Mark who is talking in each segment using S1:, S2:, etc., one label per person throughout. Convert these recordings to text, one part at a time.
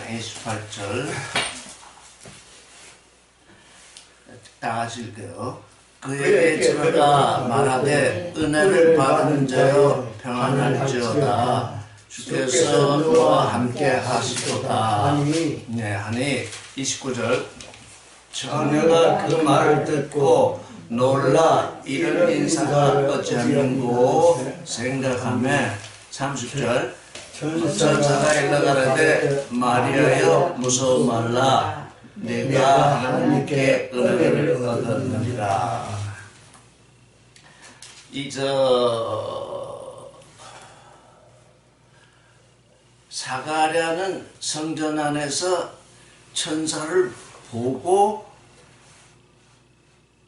S1: 28절 다 같이 읽어요. 그에게 저가 말하되 은혜를 받은 자여 평안할지어다. 주께서 너와 함께 하시도다. 네, 하니 29절 처녀가 그 말을 듣고 놀라 이런 인사가 어찌하는고 생각하며 30절 천사가 일러가라되 마리아여 무서워 말라 네가 하나님께 은혜를 얻었느니라. 사가랴는 성전 안에서 천사를 보고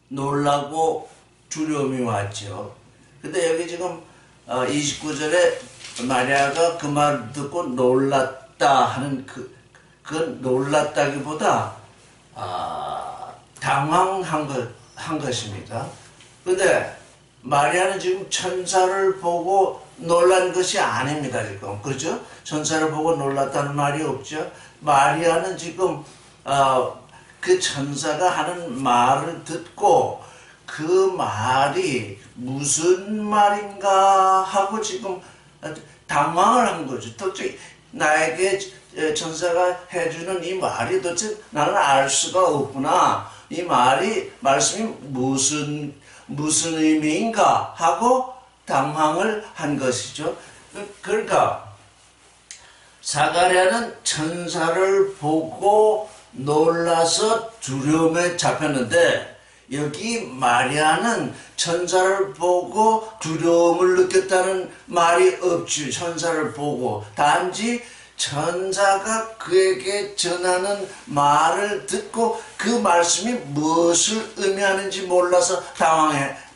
S1: 놀라고 두려움이 왔죠. 근데 여기 지금 29절에 마리아가 그 말 듣고 놀랐다 하는 그건 놀랐다기보다 당황한 것입니다. 근데 마리아는 지금 천사를 보고 놀란 것이 아닙니다. 지금 그렇죠? 천사를 보고 놀랐다는 말이 없죠. 마리아는 지금 그 천사가 하는 말을 듣고 그 말이 무슨 말인가 하고 지금 당황을 한 거죠. 도대체 나에게 천사가 해주는 이 말이 도대체 나는 알 수가 없구나. 이 말씀이 무슨 의미인가 하고 당황을 한 것이죠. 그러니까 사가랴는 천사를 보고 놀라서 두려움에 잡혔는데 여기 마리아는 천사를 보고 두려움을 느꼈다는 말이 없지. 천사를 보고 단지 천사가 그에게 전하는 말을 듣고 그 말씀이 무엇을 의미하는지 몰라서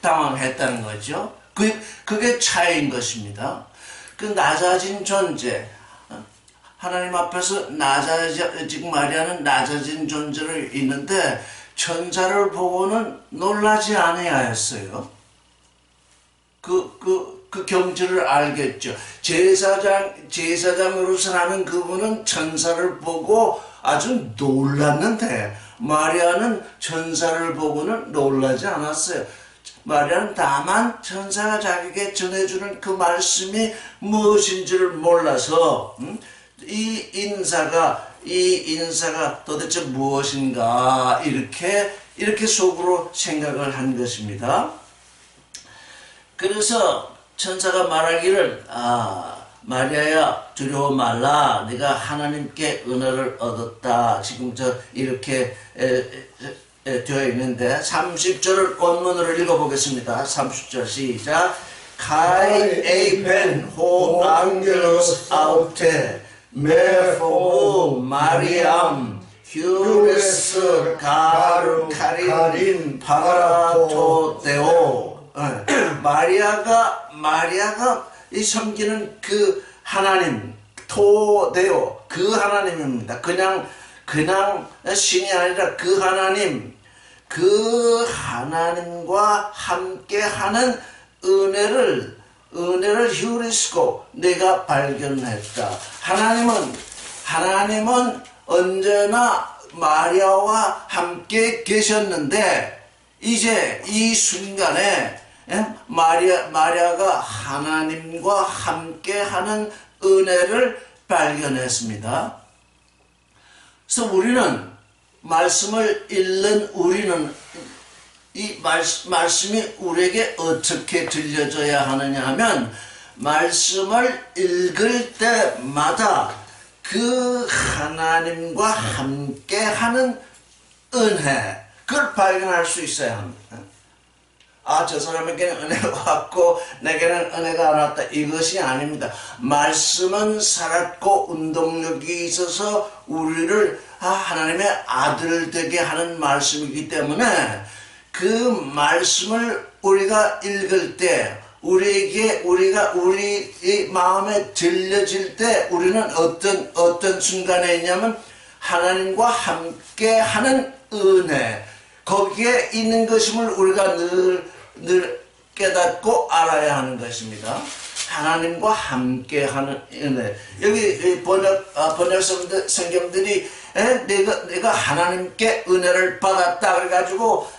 S1: 당황했다는 거죠. 그게 차이인 것입니다. 그 낮아진 존재, 하나님 앞에서 지금 마리아는 낮아진 존재로 있는데 천사를 보고는 놀라지 아니하였어요. 그 경지를 알겠죠. 제사장으로서 하는 그분은 천사를 보고 아주 놀랐는데 마리아는 천사를 보고는 놀라지 않았어요. 마리아는 다만 천사가 자기에게 전해주는 그 말씀이 무엇인지를 몰라서 이 인사가 도대체 무엇인가 이렇게 속으로 생각을 한 것입니다. 그래서 천사가 말하기를 마리아야 두려워 말라 네가 하나님께 은혜를 얻었다. 지금 이렇게 되어 있는데 30절을 원문으로 읽어보겠습니다. 30절 시작. Kai epen ho angelos aute me fobo Mariam 휴레스 가르카린 파라토 데오. 마리아가 이 섬기는 그 하나님 토데오 그 하나님입니다. 그냥 신이 아니라 그 하나님과 함께하는 은혜를 휴리스코 내가 발견했다. 하나님은 언제나 마리아와 함께 계셨는데 이제 이 순간에 마리아가 하나님과 함께하는 은혜를 발견했습니다. 그래서 우리는 말씀을 읽는 우리는 이 말씀이 우리에게 어떻게 들려져야 하느냐 하면 말씀을 읽을 때마다 그 하나님과 함께하는 은혜 그걸 발견할 수 있어야 합니다. 저 사람에게는 은혜가 왔고 내게는 은혜가 안 왔다. 이것이 아닙니다. 말씀은 살았고 운동력이 있어서 우리를 하나님의 아들 되게 하는 말씀이기 때문에 그 말씀을 우리가 읽을 때 우리 마음에 들려질 때 우리는 어떤 순간에 있냐면 하나님과 함께 하는 은혜 거기에 있는 것임을 우리가 늘 깨닫고 알아야 하는 것입니다. 하나님과 함께하는 은혜. 여기 번역 성경들이 내가 하나님께 은혜를 받았다 그래가지고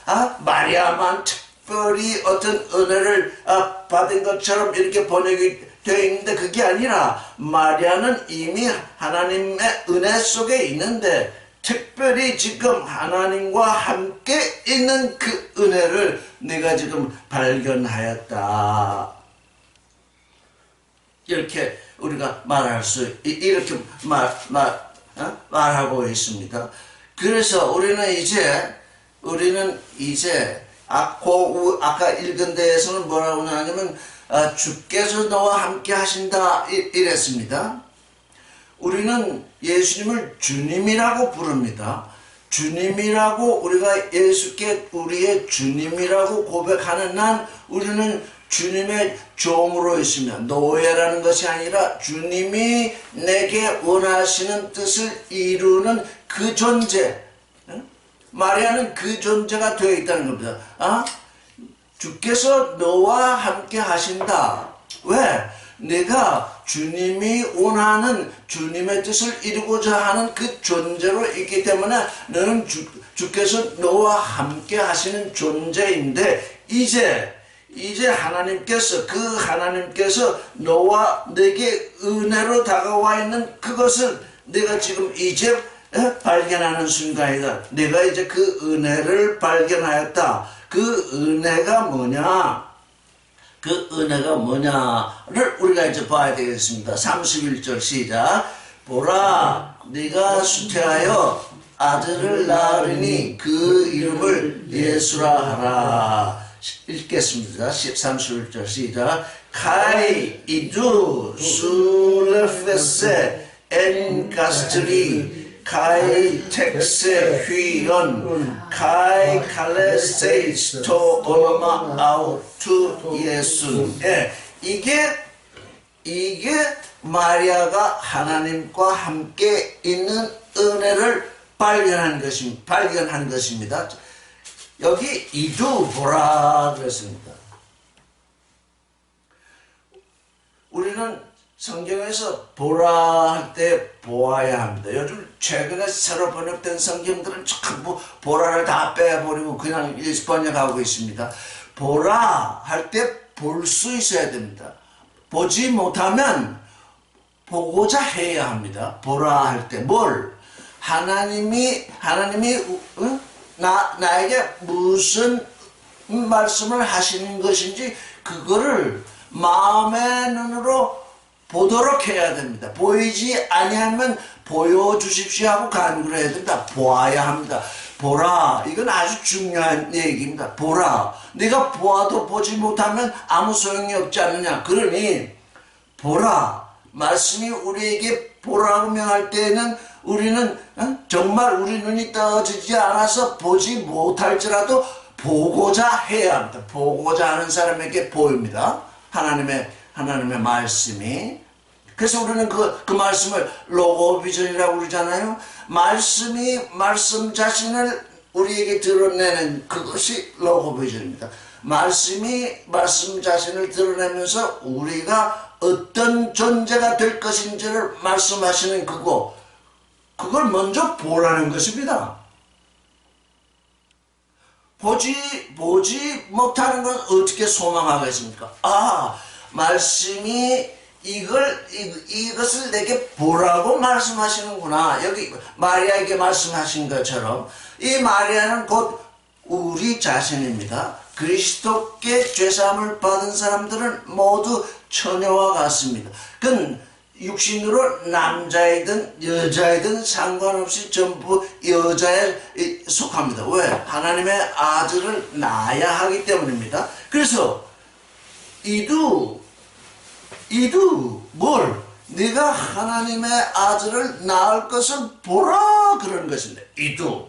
S1: 마리아만 특별히 어떤 은혜를 받은 것처럼 이렇게 번역이 되어 있는데 그게 아니라 마리아는 이미 하나님의 은혜 속에 있는데 특별히 지금 하나님과 함께 있는 그 은혜를 내가 지금 발견하였다. 이렇게 우리가 말할 수 이렇게 말하고 있습니다. 그래서 우리는 이제 아까 읽은 데에서는 뭐라고 하냐면 주께서 너와 함께 하신다 이랬습니다. 우리는 예수님을 주님이라고 부릅니다. 주님이라고 우리가 예수께 우리의 주님이라고 고백하는 한 우리는 주님의 종으로 있으며 노예라는 것이 아니라 주님이 내게 원하시는 뜻을 이루는 그 존재. 마리아는 그 존재가 되어 있다는 겁니다. 주께서 너와 함께 하신다. 왜? 내가 주님이 원하는 주님의 뜻을 이루고자 하는 그 존재로 있기 때문에 너는 주께서 너와 함께 하시는 존재인데 이제 하나님께서 너와 내게 은혜로 다가와 있는 그것을 내가 지금 이제 발견하는 순간이다. 내가 이제 그 은혜를 발견하였다. 그 은혜가 뭐냐? 그 은혜가 뭐냐를 우리가 이제 봐야 되겠습니다. 31절 시작. 보라, 네가 수태하여 아들을 낳으리니 그 이름을 예수라 하라. 읽겠습니다. 31절 시작. Kai idu sulefese encastri Kai tekse 휘연 Kai 칼레세이스 토 얼마 아우투 예수. 이게 마리아가 하나님과 함께 있는 은혜를 발견한 것입니다. 여기 이두 보라 그랬습니다. 우리는 성경에서 보라 할 때 보아야 합니다. 요즘 최근에 새로 번역된 성경들은 전부 보라를 다 빼버리고 그냥 번역하고 있습니다. 보라 할 때 볼 수 있어야 됩니다. 보지 못하면 보고자 해야 합니다. 보라 할 때 뭘? 하나님이 나에게 무슨 말씀을 하시는 것인지 그거를 마음의 눈으로 보도록 해야 됩니다. 보이지 아니하면 보여주십시오 하고 간구를 해야 된다. 보아야 합니다. 보라, 이건 아주 중요한 얘기입니다. 보라, 네가 보아도 보지 못하면 아무 소용이 없지 않느냐. 그러니 보라, 말씀이 우리에게 보라고 명할 때에는 우리는 정말 우리 눈이 떠지지 않아서 보지 못할지라도 보고자 해야 합니다. 보고자 하는 사람에게 보입니다. 하나님의 말씀이. 그래서 우리는 그 말씀을 로고비전이라고 그러잖아요. 말씀 자신을 우리에게 드러내는 그것이 로고비전입니다. 말씀 자신을 드러내면서 우리가 어떤 존재가 될 것인지를 말씀하시는 그걸 먼저 보라는 것입니다. 보지 못하는 건 어떻게 소망하겠습니까? 말씀이 이것을 내게 보라고 말씀하시는구나. 여기 마리아에게 말씀하신 것처럼 이 마리아는 곧 우리 자신입니다. 그리스도께 죄사함을 받은 사람들은 모두 처녀와 같습니다. 그건 육신으로 남자이든 여자이든 상관없이 전부 여자에 속합니다. 왜? 하나님의 아들을 낳아야 하기 때문입니다. 그래서 이두 뭘? 네가 하나님의 아들을 낳을 것을 보라 그러는 것입니다. 이두.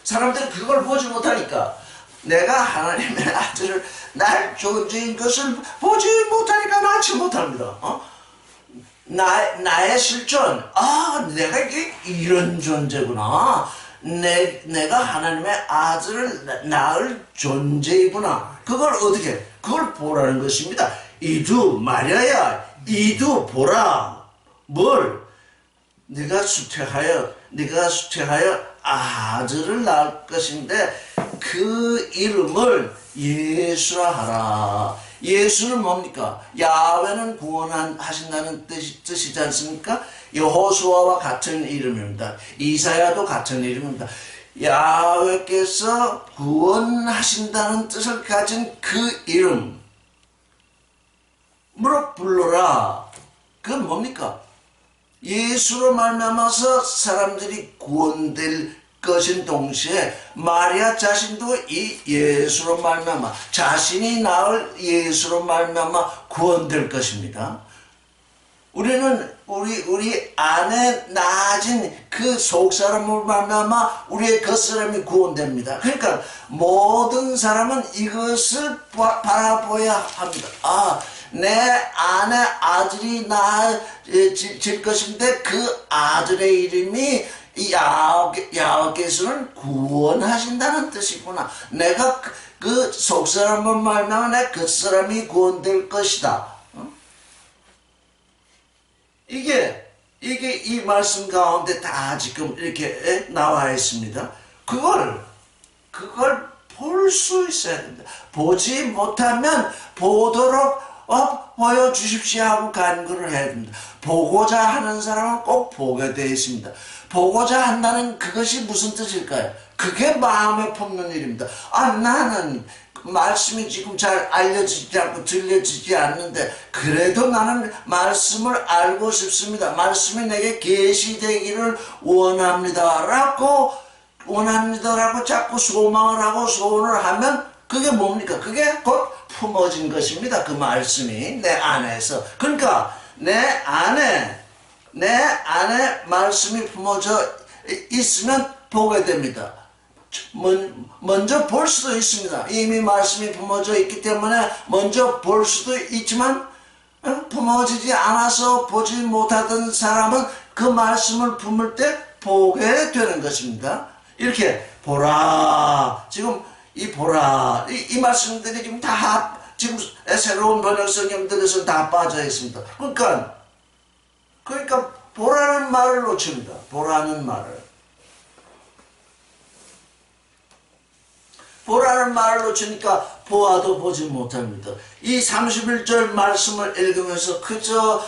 S1: 사람들은 그걸 보지 못하니까 내가 하나님의 아들을 낳을 존재인 것을 보지 못하니까 낳지 못합니다. 나의 실존, 내가 이런 존재구나. 내가 하나님의 아들을 낳을 존재이구나. 그걸 어떻게 그걸 보라는 것입니다. 이두 마리아야, 이두 보라. 뭘? 네가 수태하여 아들을 낳을 것인데 그 이름을 예수라 하라. 예수는 뭡니까? 야훼는 구원하신다는 뜻이지 않습니까? 여호수아와 같은 이름입니다. 이사야도 같은 이름입니다. 야훼께서 구원하신다는 뜻을 가진 그 이름으로 불러라. 그건 뭡니까? 예수로 말미암아서 사람들이 구원될 것인 동시에 마리아 자신도 이 예수로 말미암아 자신이 낳을 예수로 말미암아 구원될 것입니다. 우리는 우리 안에 나아진 그 속사람으로 말미암아 우리의 겉사람이 구원됩니다. 그러니까 모든 사람은 이것을 바라보아야 합니다. 내 안에 아들이 낳아질 것인데 그 아들의 이름이 이 야훼께서는 구원하신다는 뜻이구나. 내가 그 속사람을 말미암아 내 겉사람이 구원될 것이다. 이게 이 말씀 가운데 다 지금 이렇게 나와 있습니다. 그걸 볼 수 있어야 됩니다. 보지 못하면 보도록 보여주십시오 하고 간구를 해야 됩니다. 보고자 하는 사람은 꼭 보게 되어 있습니다. 보고자 한다는 그것이 무슨 뜻일까요? 그게 마음에 품는 일입니다. 나는 말씀이 지금 잘 알려지지 않고 들려지지 않는데 그래도 나는 말씀을 알고 싶습니다. 말씀이 내게 계시되기를 원합니다라고 자꾸 소망을 하고 소원을 하면 그게 뭡니까? 그게 곧 품어진 것입니다. 그 말씀이 내 안에서. 그러니까 내 안에 말씀이 품어져 있으면 보게 됩니다. 먼저 볼 수도 있습니다. 이미 말씀이 품어져 있기 때문에 먼저 볼 수도 있지만 품어지지 않아서 보지 못하던 사람은 그 말씀을 품을 때 보게 되는 것입니다. 이렇게 보라. 지금 이 보라 이 말씀들이 지금 다 지금 새로운 번역 성경들에서 다 빠져 있습니다. 그러니까 보라는 말을 놓칩니다. 보라는 말을 놓치니까 보아도 보지 못합니다. 이 31절 말씀을 읽으면서 그저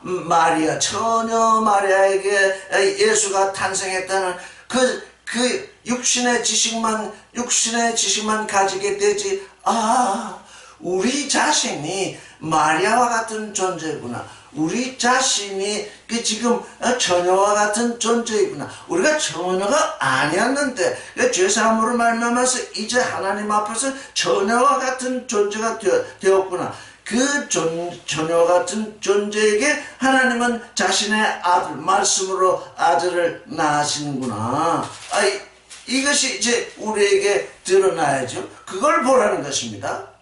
S1: 마리아 처녀 마리아에게 예수가 탄생했다는 그 육신의 지식만 가지게 되지 우리 자신이 마리아와 같은 존재구나. 우리 자신이 지금 처녀와 같은 존재이구나. 우리가 처녀가 아니었는데 죄사함으로 말미암아서 이제 하나님 앞에서 처녀와 같은 존재가 되었구나. 그 처녀와 같은 존재에게 하나님은 자신의 아들, 말씀으로 아들을 낳으시는구나. 이것이 이제 우리에게 드러나야죠. 그걸 보라는 것입니다.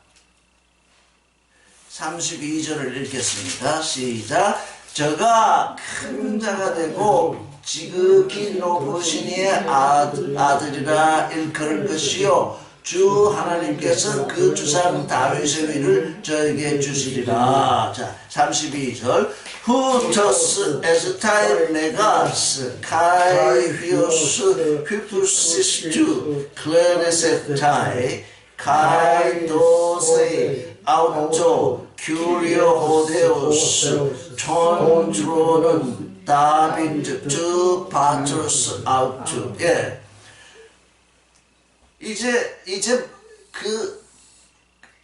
S1: 32절을 읽겠습니다. 시작. 저가 큰 자가 되고 지극히 높으신 이의 아들이라 일컬을 것이요 주 하나님께서 그 주상 다윗의 위를 저에게 주시리라. 자, 32절. 후토스 에스타일 메가스 카이 휘오스 휘푸시스투 클레네세타이 카이 도세 아우토 큐리오 호데오스 톤트로는 다빈드 주 파트로스 아우투. 예. 이제 그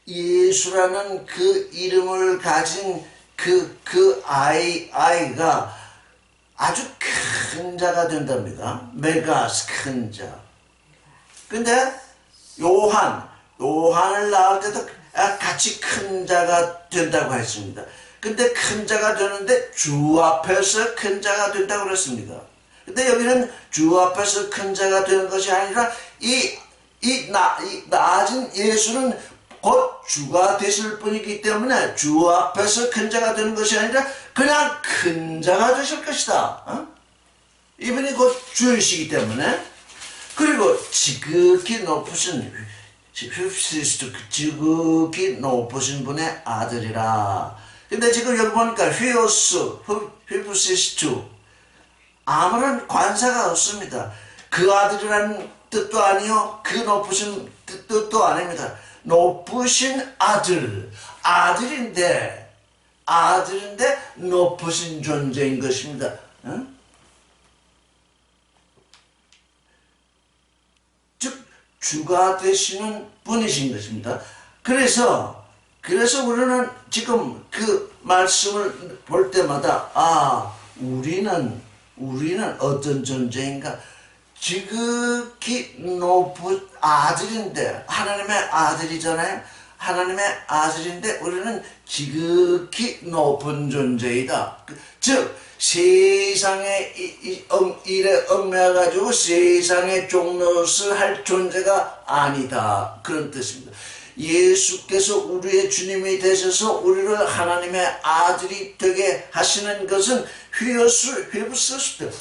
S1: 예수라는 그 이름을 가진 그 아이가 아주 큰 자가 된답니다. 메가스 큰 자. 근데 요한을 낳을 때도 같이 큰 자가 된다고 했습니다. 근데 큰 자가 되는데 주 앞에서 큰 자가 된다고 그랬습니다. 근데 여기는 주 앞에서 큰 자가 되는 것이 아니라 이 나아진 예수는 곧 주가 되실 분이기 때문에 주 앞에서 큰 자가 되는 것이 아니라 그냥 큰 자가 되실 것이다. 이분이 곧 주이시기 때문에. 그리고 지극히 높으신 휘프시스트 지극히 높으신 분의 아들이라. 근데 지금 여기 보니까 휘프시스트 아무런 관사가 없습니다. 그 아들이라는 뜻도 아니요, 그 높으신 뜻도 아닙니다. 높으신 아들, 아들인데 높으신 존재인 것입니다. 응? 즉 주가 되시는 분이신 것입니다. 그래서 우리는 지금 그 말씀을 볼 때마다 우리는 어떤 존재인가? 지극히 높은 아들인데, 하나님의 아들이잖아요. 하나님의 아들인데 우리는 지극히 높은 존재이다. 즉 세상의 일에 얽매여가지고 세상의 종노릇을 할 존재가 아니다, 그런 뜻입니다. 예수께서 우리의 주님이 되셔서 우리를 하나님의 아들이 되게 하시는 것은 휘브스스트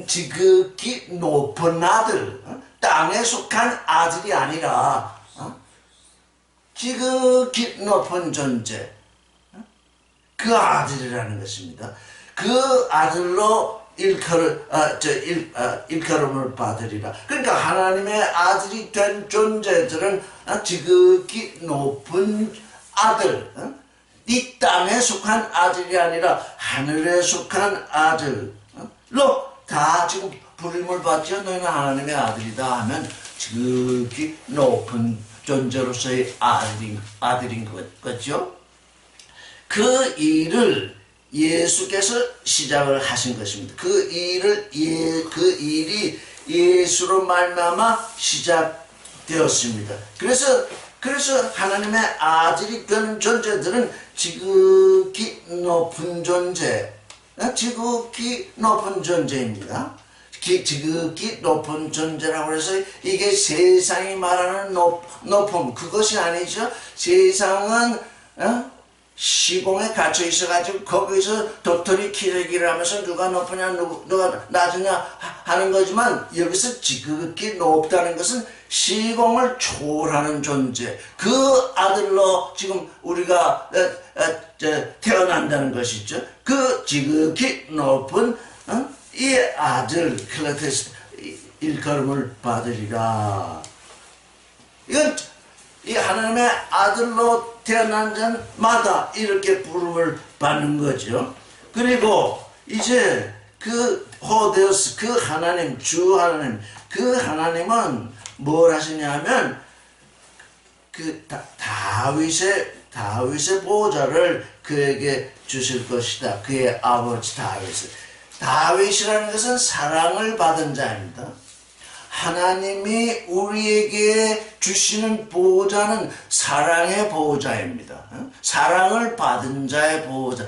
S1: 지극히 높은 아들, 땅에 속한 아들이 아니라 지극히 높은 존재, 그 아들이라는 것입니다. 그 아들로 일컬음을 받으리라. 그러니까 하나님의 아들이 된 존재들은 지극히 높은 아들, 이 땅에 속한 아들이 아니라 하늘에 속한 아들로 다 지금 부름을 받죠. 너희는 하나님의 아들이다 하면 지극히 높은 존재로서의 아들인 거죠. 그 일을 예수께서 시작을 하신 것입니다. 그 일이 예수로 말미암아 시작되었습니다. 그래서 하나님의 아들이 되는 존재들은 지극히 높은 존재입니다. 지극히 높은 존재라고 해서 이게 세상이 말하는 높음, 그것이 아니죠. 세상은 시공에 갇혀 있어가지고 거기서 도토리 키재기를 하면서 누가 높으냐 누가 낮으냐 하는 거지만, 여기서 지극히 높다는 것은 시공을 초월하는 존재, 그 아들로 지금 우리가 태어난다는 것이죠. 그 지극히 높은 이 아들 클레테스 일컬음을 받으리라. 이건 이 하나님의 아들로 태어난 자마다 이렇게 부름을 받는 거죠. 그리고 이제 그 호데우스, 그 하나님, 주 하나님, 그 하나님은 뭘 하시냐면 그 다윗의 보좌를 그에게 주실 것이다. 그의 아버지 다윗이라는 것은 사랑을 받은 자입니다. 하나님이 우리에게 주시는 보호자는 사랑의 보호자입니다. 사랑을 받은 자의 보호자.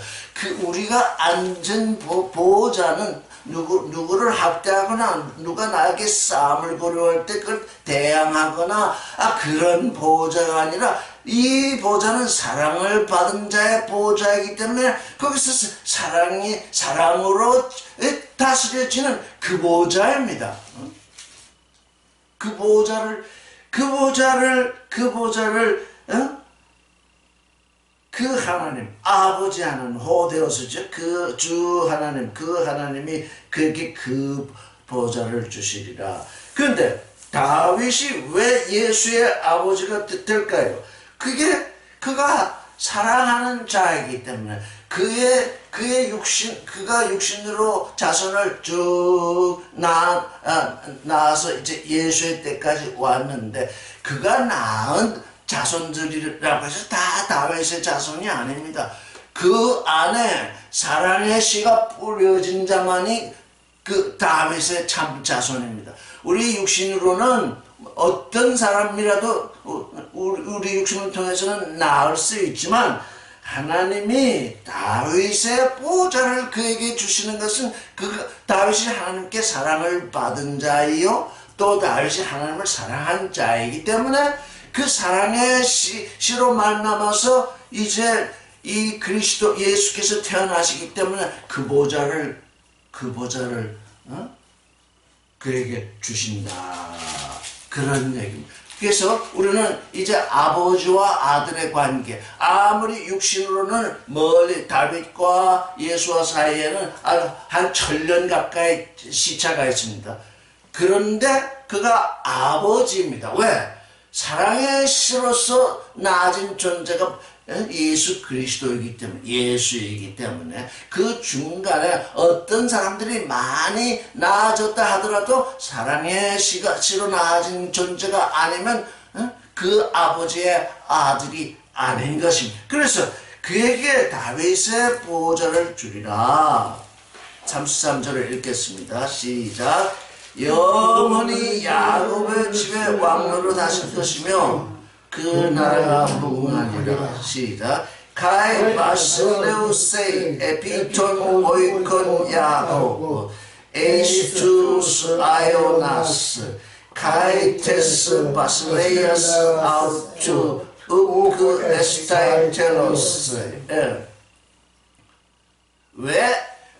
S1: 우리가 앉은 보호자는 누구를 학대하거나 누가 나에게 싸움을 고려할 때 그걸 대항하거나 그런 보호자가 아니라, 이 보호자는 사랑을 받은 자의 보호자이기 때문에 거기서 사랑으로 다스려지는 그 보호자입니다. 그 보호자를 그 하나님, 아버지 하나님, 호데오스죠. 그 주 하나님, 그 하나님이 그에게 그 보호자를 주시리라. 그런데 다윗이 왜 예수의 아버지가 될까요? 그가 사랑하는 자이기 때문에, 그가 육신으로 자손을 쭉 낳아서 이제 예수의 때까지 왔는데, 그가 낳은 자손들이라고 해서 다 다윗의 자손이 아닙니다. 그 안에 사랑의 씨가 뿌려진 자만이 그 다윗의 참 자손입니다. 우리 육신으로는 어떤 사람이라도 우리 육신을 통해서는 낳을 수 있지만, 하나님이 다윗의 보호자를 그에게 주시는 것은 다윗이 하나님께 사랑을 받은 자이요, 또 다윗이 하나님을 사랑한 자이기 때문에 그 사랑의 씨로 말미암아서 이제 이 그리스도 예수께서 태어나시기 때문에 그 보호자를 그에게 주신다, 그런 얘기입니다. 그래서 우리는 이제 아버지와 아들의 관계, 아무리 육신으로는 멀리 다윗과 예수와 사이에는 한 1000년 가까이 시차가 있습니다. 그런데 그가 아버지입니다. 왜? 사랑의 씨로서 나아진 존재가 예수 그리스도이기 때문에, 예수이기 때문에 그 중간에 어떤 사람들이 많이 나아졌다 하더라도 사랑의 씨로 나아진 존재가 아니면 그 아버지의 아들이 아닌 것입니다. 그래서 그에게 다윗의 보좌를 주리라. 33절을 읽겠습니다. 시작. 영원히 야곱의 집에 왕로로 다실 것이며 그 나라가 무궁하니라. 시작. 카이 바실레우세이 에피톤 오이콘 야곱 에이스투스 아이오나스 카이 테스 바실레이아스 아우투 우크 에스타이텔로스.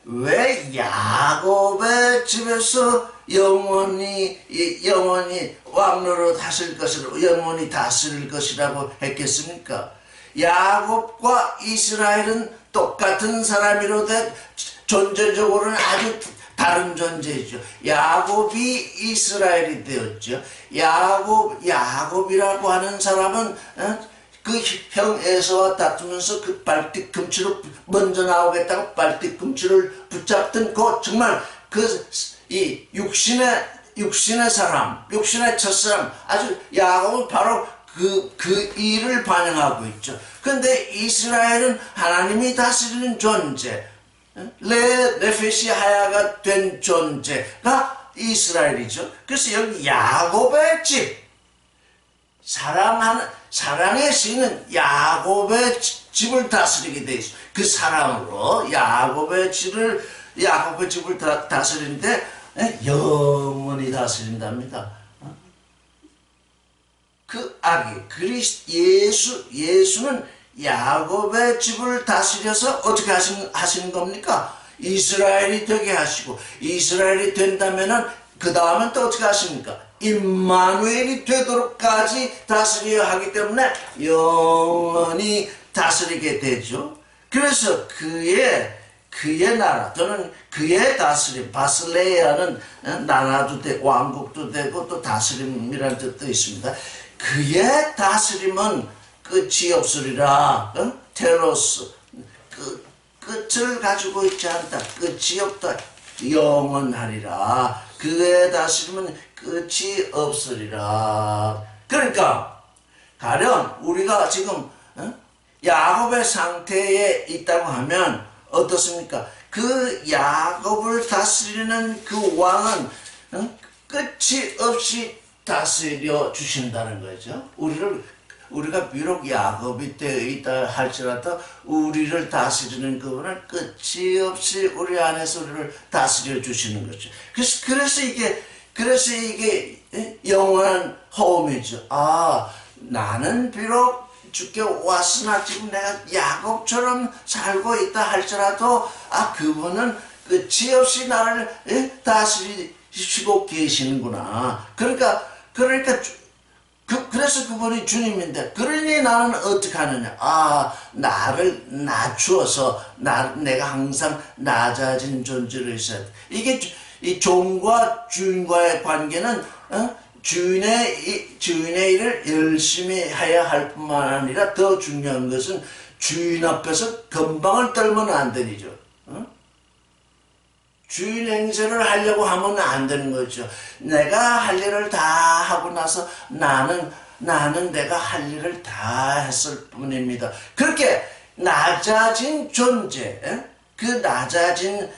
S1: 왜 야곱의 집에서 영원히 왕로로 다스릴 것이라고, 영원히 다스릴 것이라고 했겠습니까? 야곱과 이스라엘은 똑같은 사람이로되 존재적으로는 아주 다른 존재이죠. 야곱이 이스라엘이 되었죠. 야곱이라고 하는 사람은 그 형 에서와 다투면서 그 발뒤꿈치로 먼저 나오겠다고 발뒤꿈치를 붙잡던 그 정말 이 육신의 사람, 육신의 첫사람, 아주 야곱은 바로 그 일을 반영하고 있죠. 그런데 이스라엘은 하나님이 다스리는 존재, 레페시 하야가 된 존재가 이스라엘이죠. 그래서 여기 야곱의 집, 사랑의 씨는 야곱의 집을 다스리게 돼 있어. 그 사랑으로 야곱의 집을 다스리는데 영원히 다스린답니다. 그 아기 예수는 야곱의 집을 다스려서 어떻게 하시는 겁니까? 이스라엘이 되게 하시고, 이스라엘이 된다면은 그 다음은 또 어떻게 하십니까? 임마누엘이 되도록까지 다스려야 하기 때문에 영원히 다스리게 되죠. 그래서 그의 나라 또는 그의 다스림, 바슬레야는 나라도 되고 왕국도 되고 또 다스림이라는 뜻도 있습니다. 그의 다스림은 끝이 없으리라. 테로스, 끝을 가지고 있지 않다. 끝이 없다. 영원하리라. 그의 다스림은 끝이 없으리라. 그러니까 가령 우리가 지금 야곱의 상태에 있다고 하면 어떻습니까? 그 야곱을 다스리는 그 왕은 끝이 없이 다스려 주신다는 거죠. 우리가 비록 야곱이 되어 있다 할지라도 우리를 다스리는 그분은 끝이 없이 우리 안에서 우리를 다스려 주시는 거죠. 그래서 이게 영원한 호흡이죠. 나는 비록 주께 왔으나 지금 내가 야곱처럼 살고 있다 할지라도 그분은 끝이 없이 나를 다스리시고 계시는구나. 그래서 그분이 주님인데, 그러니 나는 어떻게 하느냐? 나를 낮추어서 내가 항상 낮아진 존재로 있어야 돼. 이게 이 종과 주인과의 관계는 주인의 일을 열심히 해야 할 뿐만 아니라 더 중요한 것은 주인 앞에서 건방을 떨면 안 되죠. 주인 행세를 하려고 하면 안 되는 거죠. 내가 할 일을 다 하고 나서 나는 내가 할 일을 다 했을 뿐입니다. 그렇게 낮아진 존재, 그 낮아진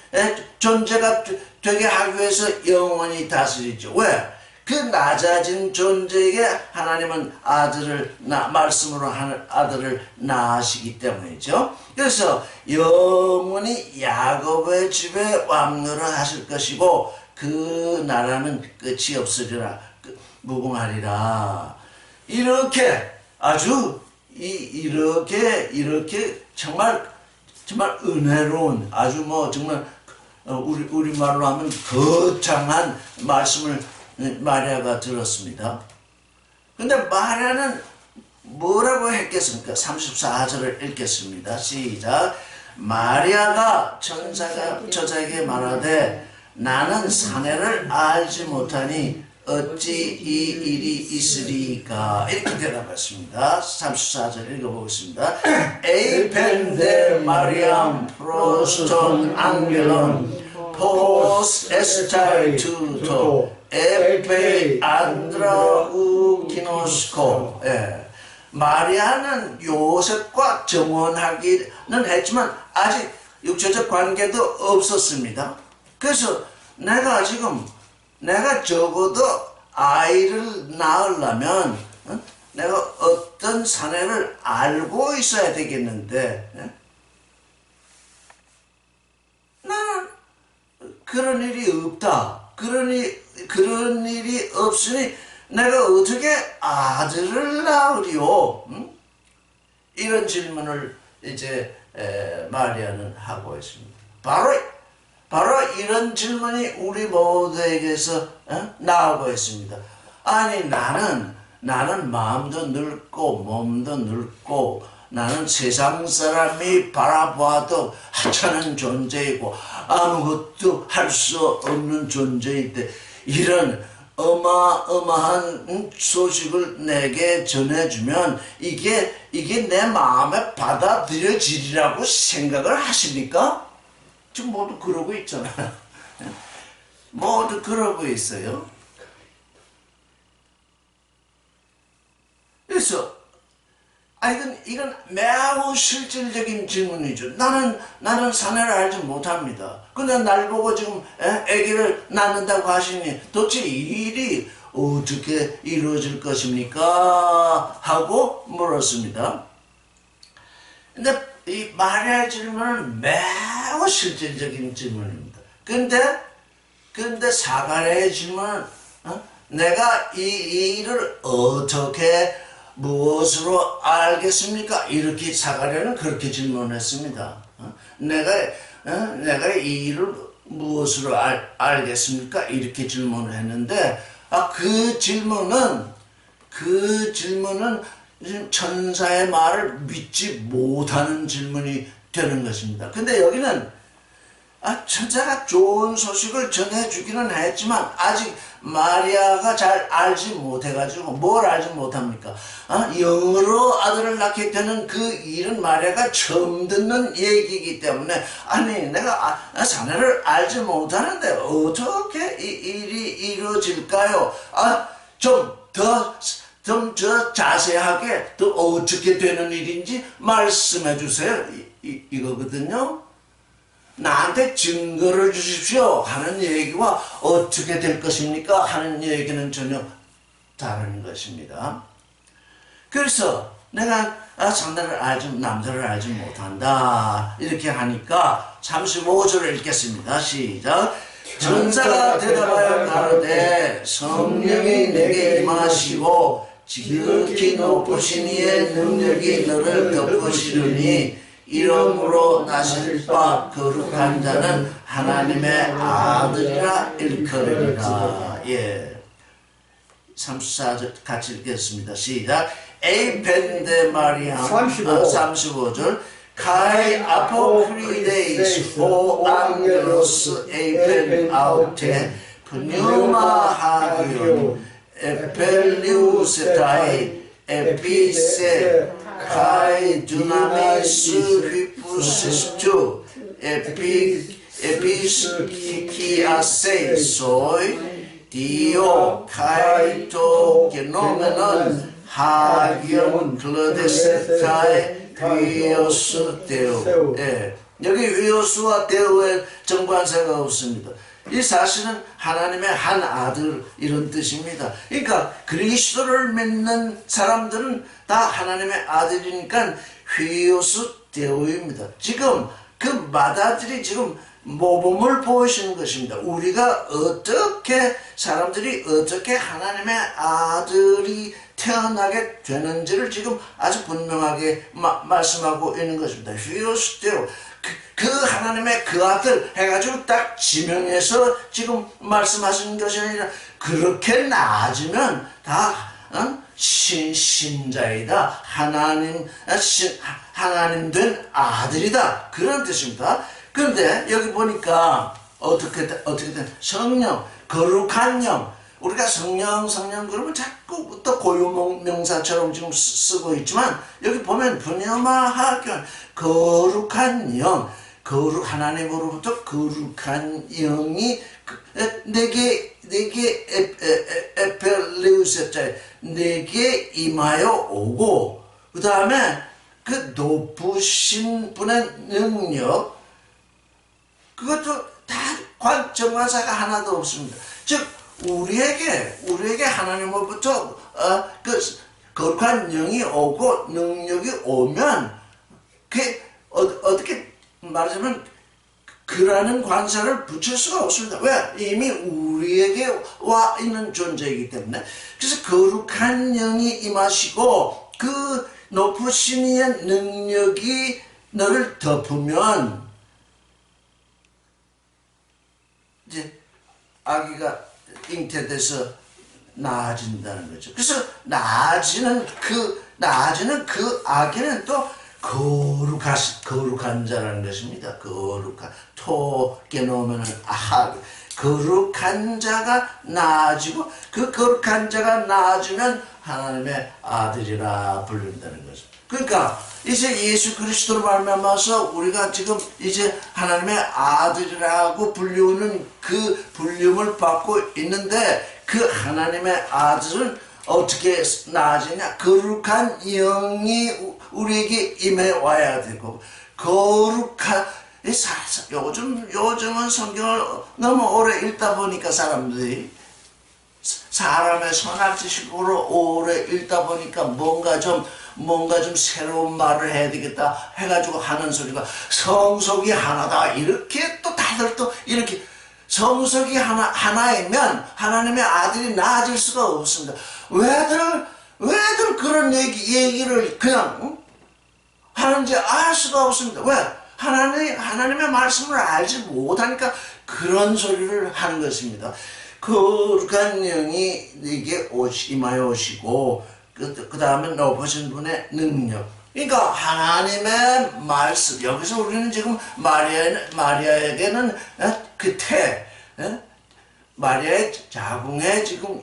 S1: 존재가 되게 하기 위해서 영원히 다스리죠. 왜? 그 낮아진 존재에게 하나님은 말씀으로 아들을 낳으시기 때문이죠. 그래서 영원히 야곱의 집에 왕노를 하실 것이고 그 나라는 끝이 없으리라. 무궁하리라. 이렇게 아주 이렇게 정말 은혜로운, 아주 정말 우리말로 하면 거창한 말씀을 마리아가 들었습니다. 근데 마리아는 뭐라고 했겠습니까? 34절을 읽겠습니다. 시작. 마리아가 천사가 저자에게 말하되 나는 사내를 알지 못하니 어찌 이 일이 있으리까? 이렇게 대답했습니다. 34절 읽어보겠습니다. 에이펜데 마리암 프로스톤 앙겔론 포스 에스타이 투토 에페 안드라우 키노스코. 마리아는 요셉과 정혼하기는 했지만 아직 육체적 관계도 없었습니다. 그래서 내가 적어도 아이를 낳으려면 내가 어떤 사내를 알고 있어야 되겠는데 나는 그런 일이 없다. 그런 일이 없으니 내가 어떻게 아들을 낳으리요? 이런 질문을 이제 마리아는 하고 있습니다. 바로 이런 질문이 우리 모두에게서 나오고 있습니다. 아니 나는 마음도 늙고 몸도 늙고 나는 세상 사람이 바라봐도 하찮은 존재이고 아무것도 할 수 없는 존재인데 이런 어마어마한 소식을 내게 전해주면 이게 내 마음에 받아들여지리라고 생각을 하십니까? 지금 모두 그러고 있잖아요. 모두 그러고 있어요. 그래서 이건 매우 실질적인 질문이죠. 나는 사내를 알지 못합니다. 근데 날 보고 지금 아기를 낳는다고 하시니 도대체 이 일이 어떻게 이루어질 것입니까? 하고 물었습니다. 근데 이 마리아의 질문은 매우 실질적인 질문입니다. 근데 사가랴의 질문은 내가 이 일을 어떻게 무엇으로 알겠습니까? 이렇게 사가랴는 그렇게 질문했습니다. 내가 이 일을 무엇으로 알겠습니까? 이렇게 질문을 했는데 그 질문은 천사의 말을 믿지 못하는 질문이 되는 것입니다. 근데 여기는 천사가 좋은 소식을 전해주기는 했지만 아직 마리아가 잘 알지 못해가지고 뭘 알지 못합니까? 영으로 아들을 낳게 되는 그 일은 마리아가 처음 듣는 얘기이기 때문에 아니 내가 자네를 알지 못하는데 어떻게 이 일이 이루어질까요? 좀 더 자세하게 또 어떻게 되는 일인지 말씀해 주세요. 이거거든요. 나한테 증거를 주십시오 하는 얘기와 어떻게 될 것입니까 하는 얘기는 전혀 다른 것입니다. 그래서 내가 남자를 알지 못한다 이렇게 하니까 35절을 읽겠습니다. 시작. 천사가 대답하여 가로되 성령이 내게 임하시고 지극히 높으신 이의 능력이 너를 덮으시리니 이러므로 나실 바 거룩한 자는 하나님의 아들이라 일컬으리라. 34절 같이 읽겠습니다. 시작. 에이펜데 마리암 35절 Kai apokrideis ho angelos epen aute pneuma hagion epelius etai epise kai dunamis hypusistu epis kikiase soi dio kai to genomenon 하기온 클로데스타의 휘오스 데오. 여기 휘오스와 데오의 정관사가 없습니다. 이 사실은 하나님의 한 아들 이런 뜻입니다. 그러니까 그리스도를 믿는 사람들은 다 하나님의 아들이니까 휘오스 데오입니다. 지금 그 맏아들이 지금 모범을 보이시는 것입니다. 우리가 사람들이 어떻게 하나님의 아들이 태어나게 되는지를 지금 아주 분명하게 말씀하고 있는 것입니다. 휘오스테오 그 하나님의 그 아들 해가지고 딱 지명해서 지금 말씀하시는 것이 아니라 그렇게 나아지면 다 신자이다. 하나님 된 아들이다. 그런 뜻입니다. 그런데 여기 보니까 어떻게 된 성령, 거룩한 영. 우리가 성령 그러면 자꾸 또 고유명사처럼 지금 쓰고 있지만 여기 보면 분야마하게 거룩한 영, 하나님으로부터 거룩한 영이 내게 에펠레우스자에 내게 임하여 오고, 그 다음에 그 높으신 분의 능력, 그것도 다 정관사가 하나도 없습니다. 즉 우리에게 하나님으로부터 그 거룩한 영이 오고 능력이 오면 그게 어떻게 말하자면 그라는 관사를 붙일 수가 없습니다. 왜? 이미 우리에게 와 있는 존재이기 때문에. 그래서 거룩한 영이 임하시고 그 높으신 이의 능력이 너를 덮으면 이제 아기가 잉태돼서 나아진다는 거죠. 그래서 나아지는 그 아기는 또 거룩한 자라는 것입니다. 토끼 놓으면은 거룩한 자가 나아지고 그 거룩한 자가 나아지면 하나님의 아들이라 부른다는 거죠. 그러니까 이제 예수 그리스도로 말미암아서 우리가 지금 이제 하나님의 아들이라고 불리우는 그 불림을 받고 있는데 그 하나님의 아들은 어떻게 나아지냐? 거룩한 영이 우리에게 임해 와야 되고, 거룩한 요즘은 성경을 너무 오래 읽다 보니까 사람들이 사람의 선악 지식으로 오래 읽다 보니까 뭔가 좀 새로운 말을 해야 되겠다 해가지고 하는 소리가 성속이 하나다, 이렇게 또 다들 또 이렇게 성속이 하나이면 하나님의 아들이 나아질 수가 없습니다. 왜들 그런 얘기를 그냥 하는지 알 수가 없습니다. 왜? 하나님의 말씀을 알지 못하니까 그런 소리를 하는 것입니다. 거룩한 영이 네게 임하여 오시고 그 다음에 높으신 분의 능력. 그러니까 하나님의 말씀. 여기서 우리는 지금 마리아에게는 마리아의 자궁에 지금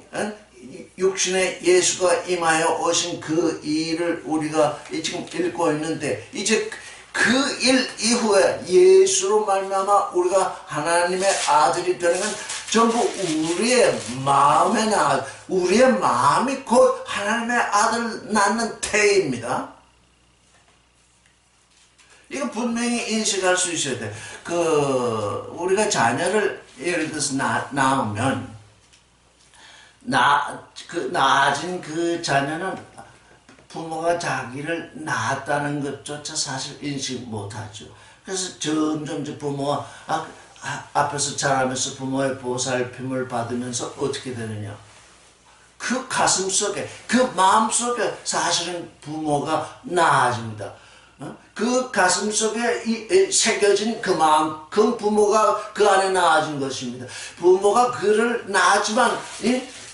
S1: 육신의 예수가 임하여 오신 그 일을 우리가 지금 읽고 있는데, 이제 그 일 이후에 예수로 말미암아 우리가 하나님의 아들이 되는 건 전부 우리의 마음이 곧 하나님의 아들 낳는 태입니다. 이거 분명히 인식할 수 있어야 돼. 우리가 자녀를 예를 들어서 낳으면 낳아진 그 자녀는 부모가 자기를 낳았다는 것조차 사실 인식 못하죠. 그래서 점점 부모가 앞에서 자라면서 부모의 보살핌을 받으면서 어떻게 되느냐, 그 가슴 속에, 그 마음 속에 사실은 부모가 나아집니다. 그 가슴 속에 새겨진 그 마음, 그 부모가 그 안에 나아진 것입니다. 부모가 그를 낳았지만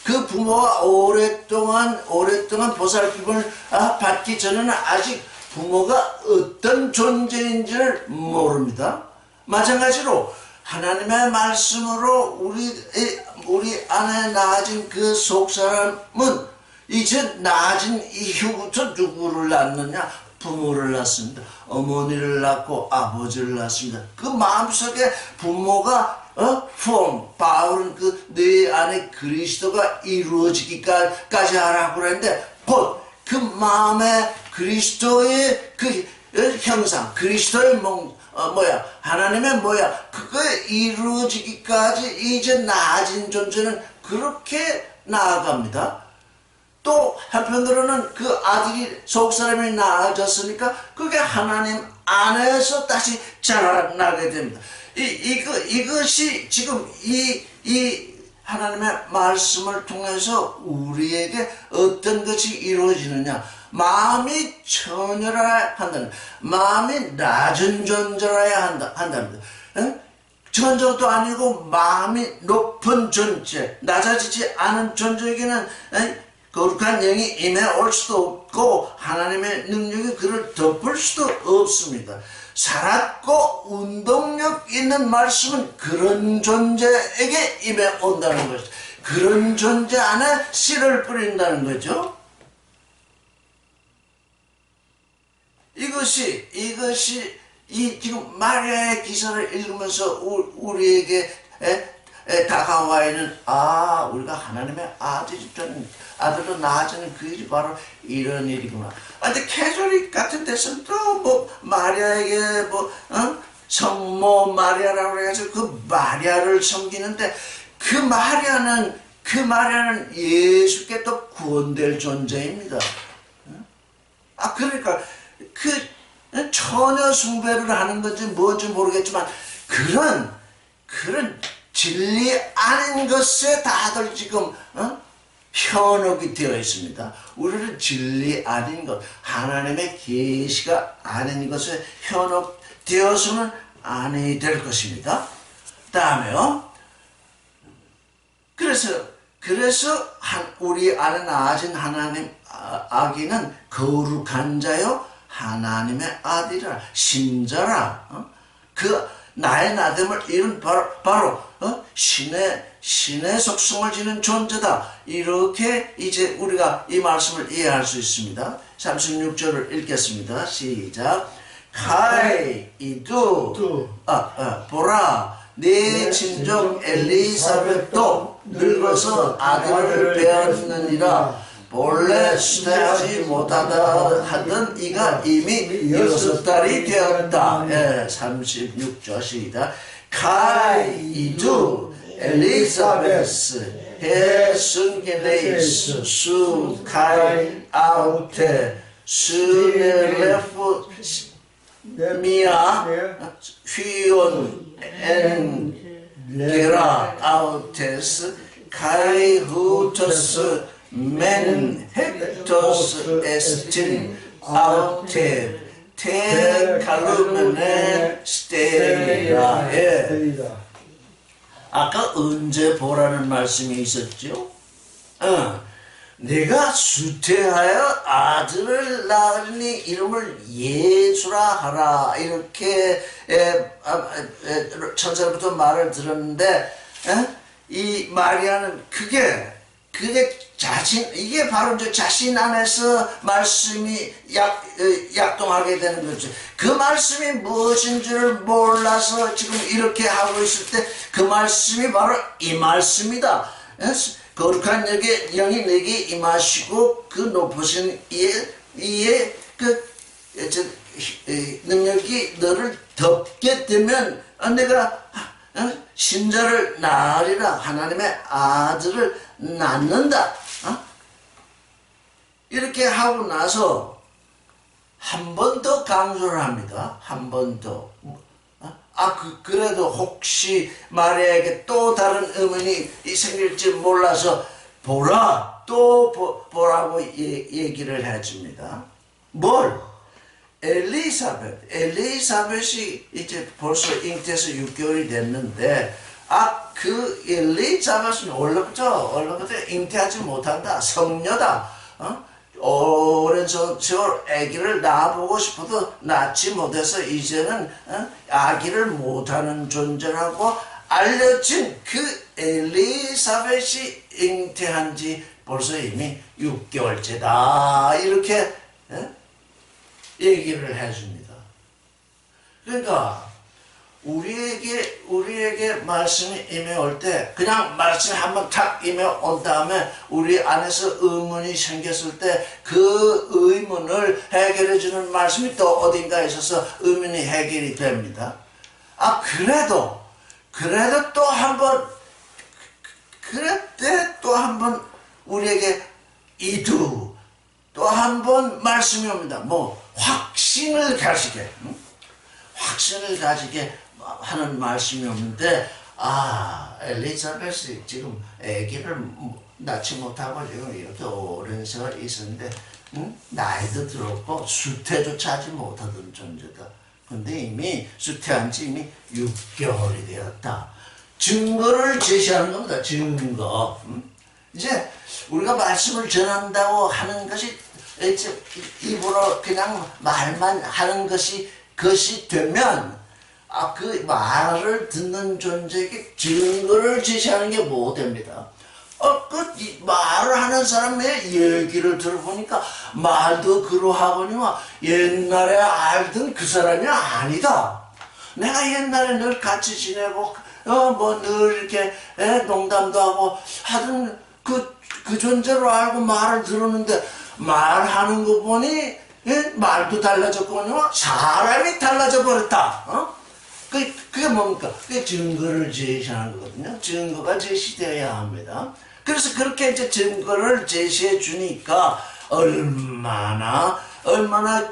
S1: 그 부모가 오랫동안 보살핌을 받기 전에는 아직 부모가 어떤 존재인지를 모릅니다. 마찬가지로 하나님의 말씀으로 우리 안에 나아진 그 속사람은 이제 나아진 이후부터 누구를 낳느냐? 부모를 낳습니다. 어머니를 낳고 아버지를 낳습니다. 그 마음속에 부모가 바울은 내 안에 그리스도가 이루어지기까지 하라고 그랬는데, 곧 그 마음에 그리스도의 그 형상, 그리스도의 하나님의 그거 이루어지기까지 이제 나아진 존재는 그렇게 나아갑니다. 또 한편으로는 그 아들이 속사람이 나아졌으니까 그게 하나님 안에서 다시 자라나게 됩니다. 이것이 지금 이 하나님의 말씀을 통해서 우리에게 어떤 것이 이루어지느냐, 마음이 처녀라야 한다는, 마음이 낮은 존재라야 한답니다. 존재도 아니고 마음이 높은 존재, 낮아지지 않은 존재에게는 거룩한 영이 임해올 수도 없고 하나님의 능력이 그를 덮을 수도 없습니다. 살았고 운동력 있는 말씀은 그런 존재에게 임해온다는 것이죠. 그런 존재 안에 씨를 뿌린다는 거죠. 이것이 이 지금 마리아의 기사를 읽으면서 우리에게 다가와 있는 우리가 하나님의 아들로 낳아지는 그 일이 바로 이런 일이구나. 근데 캐톨릭 같은 데서는 또 뭐 마리아에게 성모 마리아라고 해서 그 마리아를 섬기는데 그 마리아는 예수께 또 구원될 존재입니다. 그러니까 그 처녀 숭배를 하는 건지 뭔지 모르겠지만 그런 진리 아닌 것에 다들 지금 현혹이 되어 있습니다. 우리는 진리 아닌 것, 하나님의 계시가 아닌 것에 현혹되어서는 아니 될 것입니다. 다음에요. 그래서 우리 안에 낳아진 하나님 아기는 거룩한 자요 하나님의 아들이라 신자라. 그 나의 나됨을 이룬 바로 신의 속성을 지닌 존재다. 이렇게 이제 우리가 이 말씀을 이해할 수 있습니다. 36절을 읽겠습니다. 시작. 하이 이두 보라 네 친정 엘리사벳도 늙어서 아들을 배었느니라. 본래 수태하지 못하다 하던 이가 이미 6달이 되었다. 36절 시작. 카이두 엘리사베스 헤승게레이스 수 카이 아우테 스네레프 미아 휘온 엔 게라 아우테스 카이 후토스 men hectos estin aute te calumne steriae. 아까 언제 보라는 말씀이 있었죠? 내가 수태하여 아들을 낳으니 이름을 예수라 하라. 이렇게 천사로부터 말을 들었는데 이 마리아는 그게 이게 바로 이제 자신 안에서 말씀이 약동하게 되는 거죠. 그 말씀이 무엇인지를 몰라서 지금 이렇게 하고 있을 때 그 말씀이 바로 이 말씀이다. 거룩한 영이 내게 임하시고 그 높으신 이의 그 능력이 너를 덮게 되면 내가 신자를 낳으리라. 하나님의 아들을 낳는다. 이렇게 하고 나서 한 번 더 강조를 합니다. 한 번 더. 그래도 혹시 마리아에게 또 다른 의문이 생길지 몰라서 보라, 또 보라고 얘기를 해줍니다. 뭘? 엘리사벳이 이제 벌써 잉태해서 6개월이 됐는데 그 엘리사벳은 원래부터 잉태하지 못한다. 성녀다. 오랜 세월 아기를 낳아보고 싶어도 낳지 못해서 이제는 아기를 못하는 존재라고 알려진 그 엘리사벳이 잉태한 지 벌써 이미 6개월째다. 이렇게 얘기를 해줍니다. 그러니까 우리에게 말씀이 임해올 때 그냥 말씀이 한번 탁 임해온 다음에 우리 안에서 의문이 생겼을 때 그 의문을 해결해 주는 말씀이 또 어딘가에 있어서 의문이 해결이 됩니다. 그래도 또 한번 또 한번 우리에게 또 한번 말씀이 옵니다. 확신을 가지게 하는 말씀이 없는데 엘리자벳이 지금 아기를 낳지 못하고 지금 이렇게 오랜 세월 있었는데 나이도 들었고 수태조차 하지 못하던 존재다. 근데 이미 수태한 지 이미 6개월이 되었다. 증거를 제시하는 겁니다. 증거. 이제 우리가 말씀을 전한다고 하는 것이 이제 입으로 그냥 말만 하는 것이 되면 그 말을 듣는 존재에게 증거를 제시하는 게 뭐 됩니다. 말을 하는 사람의 얘기를 들어보니까 말도 그러하거니와 옛날에 알던 그 사람이 아니다. 내가 옛날에 늘 같이 지내고 늘 이렇게 농담도 하고 하던 그 존재로 알고 말을 들었는데 말하는 거 보니 말도 달라졌거니와 사람이 달라져 버렸다. 그게 뭡니까? 그게 증거를 제시하는 거거든요. 증거가 제시되어야 합니다. 그래서 그렇게 이제 증거를 제시해 주니까 얼마나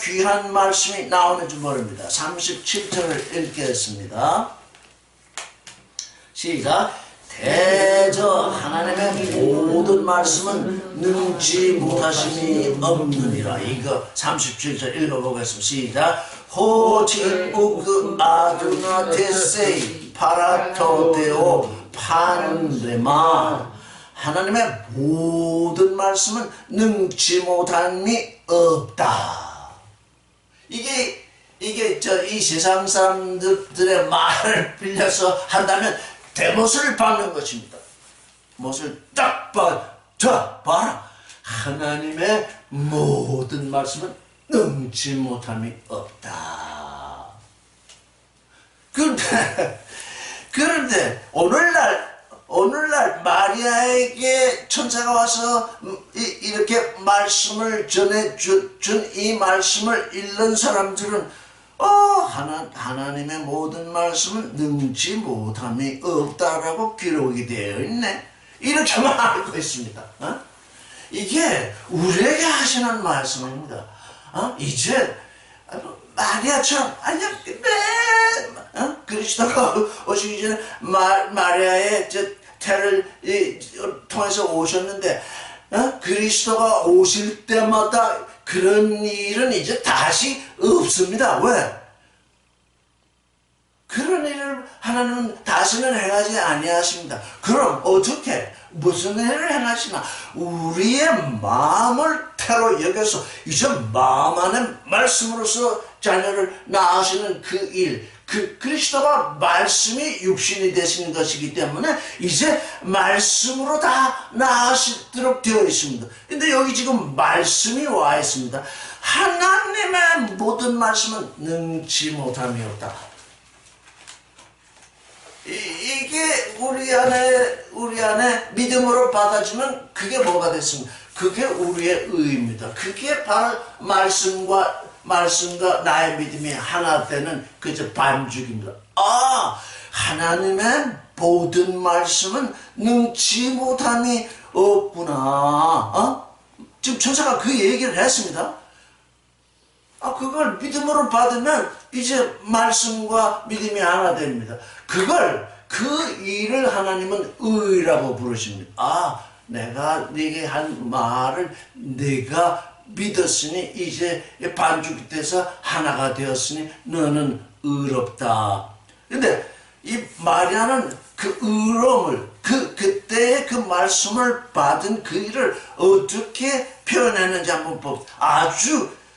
S1: 귀한 말씀이 나오는지 모릅니다. 37절을 읽겠습니다. 시작. 대저 하나님의 모든 말씀은 능치 못하심이 없느니라. 이거 37절 읽어보겠습니다. 시작. 호칭우그 아두나 테세이 파라토데오 판레마. 하나님의 모든 말씀은 능치 못함이 없다. 이게 이 세상 사람들의 말을 빌려서 한다면 대못을 박는 것입니다. 못을 딱 봐라. 하나님의 모든 말씀은 능치 못함이 없다. 그런데 오늘날 마리아에게 천사가 와서 이렇게 말씀을 전해준 이 말씀을 읽는 사람들은 하나님의 모든 말씀은 능치 못함이 없다라고 기록이 되어 있네. 이렇게만 알고 있습니다. 이게 우리에게 하시는 말씀입니다. 이제 마리아처럼 그리스도가 오시기 전에 마리아의 태를 통해서 오셨는데 그리스도가 오실 때마다 그런 일은 이제 다시 없습니다. 왜? 그런 일을 하나님은 다시는 행하지 아니하십니다. 그럼 어떻게 무슨 일을 행하시나? 우리의 마음을 태로 여겨서 이제 마음 안에 말씀으로서 자녀를 낳으시는 그 일, 그리스도가 말씀이 육신이 되시는 것이기 때문에 이제 말씀으로 다 낳으시도록 되어 있습니다. 근데 여기 지금 말씀이 와 있습니다. 하나님의 모든 말씀은 능치 못함이 없다. 이게 우리 안에 믿음으로 받아주면 그게 뭐가 됐습니까? 그게 우리의 의입니다. 그게 바로 말씀과 나의 믿음이 하나 되는 그저 반죽입니다. 하나님의 모든 말씀은 능치 못함이 없구나. 지금 천사가 그 얘기를 했습니다. 그걸 믿음으로 받으면 이제 말씀과 믿음이 하나 됩니다. 그 일을 하나님은 의라고 부르십니다. 내가 네게 한 말을 네가 믿었으니 이제 반죽이 돼서 하나가 되었으니 너는 의롭다. 근데 이 마리아는 그 의로움을 그때의 그 말씀을 받은 그 일을 어떻게 표현했는지 한번 봅시다.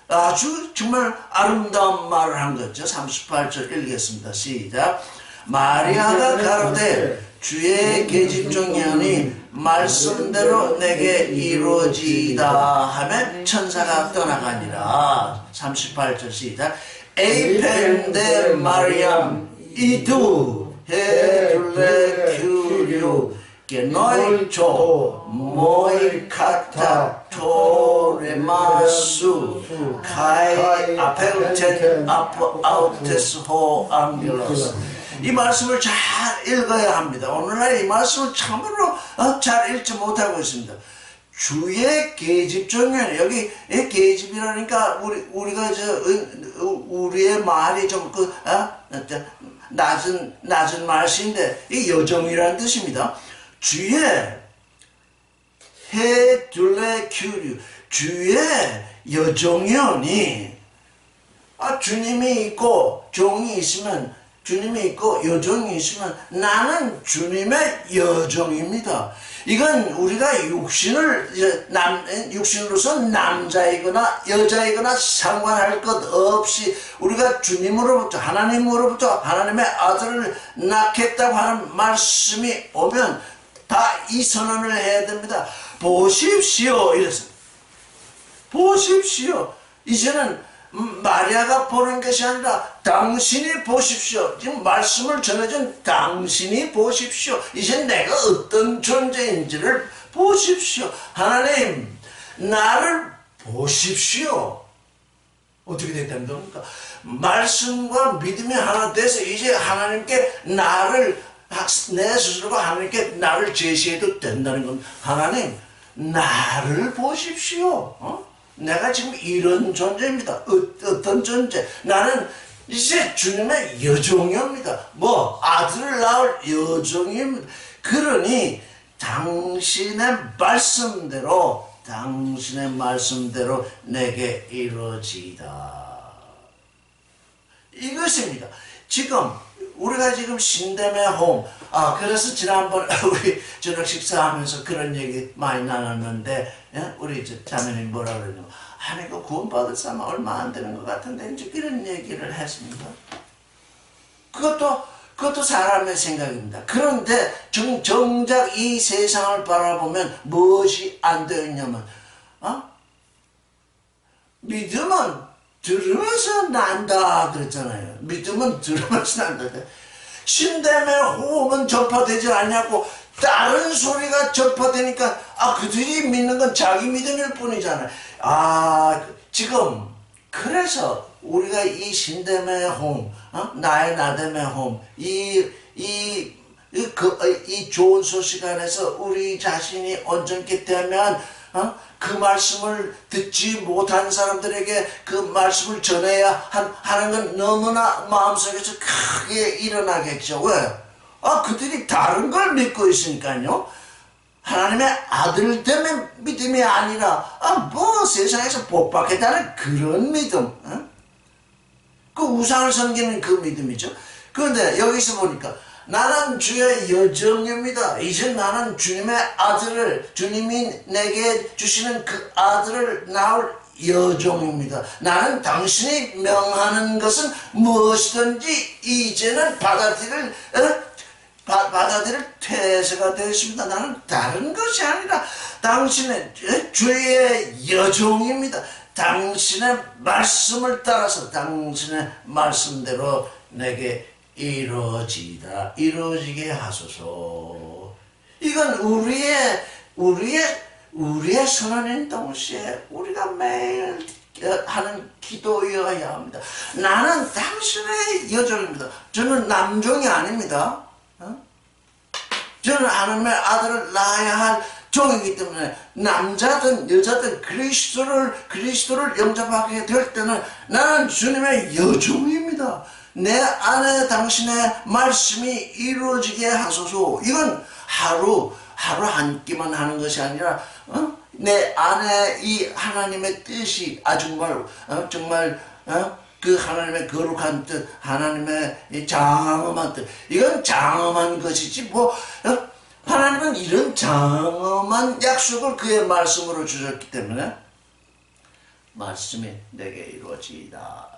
S1: 아주 정말 아름다운 말을 한 거죠. 38절 읽겠습니다. 시작. 마리아가 가로되 주의 계집종이오니 말씀대로 내게 이루어지이다 하며 천사가 떠나가니라. 38절 시작. 에이펜데 마리암 이두 헤둘레 큐류 게노이초 모이카타 토레마수 카이 아펠텐 아우테스 호 앙겔로스. 이 말씀을 잘 읽어야 합니다. 오늘날 이 말씀을 참으로 잘 읽지 못하고 있습니다. 주의 계집종이오니, 여기 계집이라니까 우리가 우리의 말이 좀 낮은 말씨인데 이 여정이라는 뜻입니다. 주의 헤둘레 큐류, 주의 여종이오니, 주님이 있고 종이 있으면 주님이 있고 여종이 있으면 나는 주님의 여종입니다. 이건 우리가 육신으로서 남자이거나 여자이거나 상관할 것 없이 우리가 주님으로부터 하나님의 아들을 낳겠다고 하는 말씀이 오면 다 이 선언을 해야 됩니다. 보십시오 이랬습니다. 보십시오. 이제는 마리아가 보는 것이 아니라 당신이 보십시오. 지금 말씀을 전해준 당신이 보십시오. 이제 내가 어떤 존재인지를 보십시오. 하나님 나를 보십시오. 어떻게 됐다는 겁니까? 말씀과 믿음이 하나 돼서 이제 하나님께 내 스스로가 하나님께 나를 제시해도 된다는 건 하나님 나를 보십시오. 내가 지금 이런 존재입니다. 어떤 존재? 나는 이제 주님의 여종입니다. 아들을 낳을 여종입니다. 그러니 당신의 말씀대로 내게 이루어지이다. 이것입니다. 지금 우리가 지금 신대매 홈, 그래서 지난번 우리 저녁 식사하면서 그런 얘기 많이 나눴는데, 우리 자매님 뭐라 그러냐면, 이거 구원받을 사람 얼마 안 되는 것 같은데, 이제 이런 얘기를 했습니다. 그것도 사람의 생각입니다. 그런데 정작 이 세상을 바라보면 무엇이 안 되어 있냐면, 믿음은 들으면서 난다 그랬잖아요. 믿음은 들으면서 난다. 신대매 호흡은 전파되지 않냐고 다른 소리가 전파되니까 그들이 믿는 건 자기 믿음일 뿐이잖아요. 지금 그래서 우리가 이 신대매 홈, 나의 나대매 홈, 이 좋은 소식 안에서 우리 자신이 온전케 되면 그 말씀을 듣지 못한 사람들에게 그 말씀을 전해야 하는 건 너무나 마음속에서 크게 일어나겠죠. 왜? 그들이 다른 걸 믿고 있으니까요. 하나님의 아들 때문에 믿음이 아니라 세상에서 복받겠다는 그런 믿음. 그 우상을 섬기는 그 믿음이죠. 그런데 여기서 보니까 나는 주의 여종입니다. 이제 나는 주님의 아들을, 주님이 내게 주시는 그 아들을 낳을 여종입니다. 나는 당신이 명하는 것은 무엇이든지 이제는 받아들일 태세가 되었습니다. 나는 다른 것이 아니라 당신의 주의 여종입니다. 당신의 말씀을 따라서 당신의 말씀대로 내게 이루어지게 하소서. 이건 우리의 선언인 동시에 우리가 매일 하는 기도여야 합니다. 나는 당신의 여종입니다. 저는 남종이 아닙니다. 저는 하나님의 아들을 낳아야 할 종이기 때문에 남자든 여자든 그리스도를 영접하게 될 때는 나는 주님의 여종입니다. 내 안에 당신의 말씀이 이루어지게 하소서. 이건 하루 한 끼만 하는 것이 아니라 내 안에 이 하나님의 뜻이 정말 그 하나님의 거룩한 뜻, 하나님의 장엄한 뜻, 이건 장엄한 것이지 하나님은 이런 장엄한 약속을 그의 말씀으로 주셨기 때문에 말씀이 내게 이루어지이다.